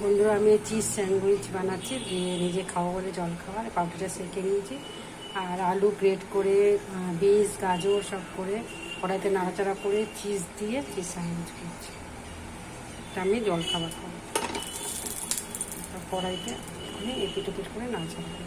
বন্ধুরা, আমি cheese sandwich বানাচ্ছি, দিয়ে নিজে খাওয়া বলে জল খাবার পাউরুটিটা সেঁকে নিয়েছি। আর আলু গ্রেট করে, বিনস গাজর সব করে কড়াইতে নাড়াচাড়া করে চিজ দিয়ে চিজ স্যান্ডউইচ করছি। এটা আমি জল খাবার খাবো। কড়াইতে আমি এপিট ওপিট করে নাড়াচাড়া করি।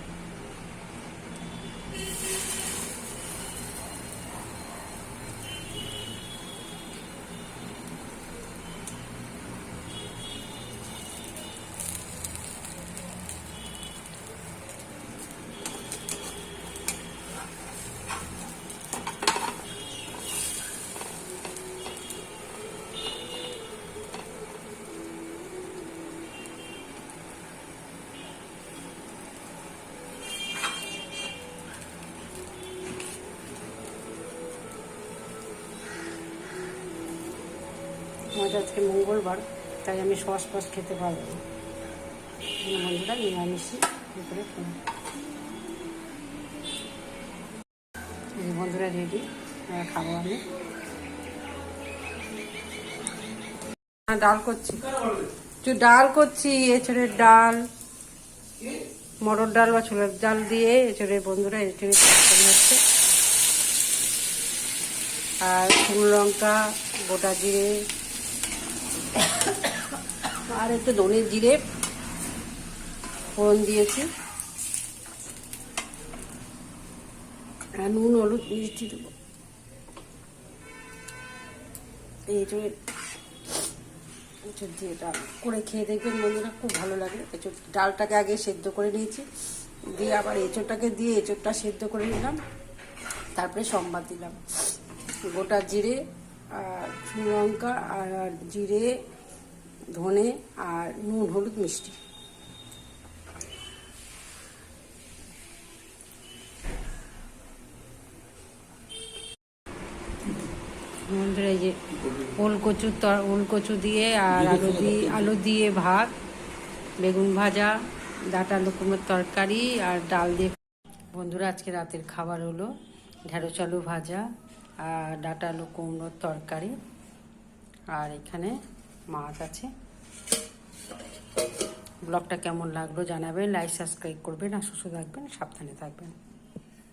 আমাদের আজকে মঙ্গলবার, তাই আমি সস ফস খেতে পারবো না। বন্ধুরা নিরামিষই করে খেলাম। বন্ধুরা রেডি, খাবো আমি। ডাল করছি, ডাল করছি, এঁচড়ের ডাল, মটর ডাল বা ছোলার ডাল দিয়ে এঁচড়ে। বন্ধুরা এঁচড়ে হচ্ছে, আর শুকনো লঙ্কা, গোটা জিরে আর একটু ধনে জিরে ফোড়ন দিয়েছি, আর নুন হলুদ মিষ্টি দেবো। এঁচড়ের দিয়ে ডাল করে খেয়ে দেখবেন বন্ধুরা, খুব ভালো লাগে। এঁচড় ডালটাকে আগে সেদ্ধ করে নিয়েছি, দিয়ে আবার এঁচড়টাকে দিয়ে এঁচড়টা সেদ্ধ করে নিলাম, তারপরে সম্বাদ দিলাম। গোটা জিরে আর শুকনো লঙ্কা আর জিরে, ধনে আর নুন হলুদ মিষ্টি। বন্ধুরা এই যে ওলকচু দিয়ে আর আলু দিয়ে ভাত, বেগুন ভাজা, ডাঁটা লুকুমের তরকারি আর ডাল দিয়ে। বন্ধুরা আজকে রাতের খাবার হলো ঢেঁড়স আলু ভাজা আর ডাঁটা আলু কুমড়োর তরকারি, আর এখানে মাছ আছে। ব্লগটা কেমন লাগলো জানাবেন, লাইক সাবস্ক্রাইব করবেন, আর সুস্থ থাকবেন, সাবধানে থাকবেন।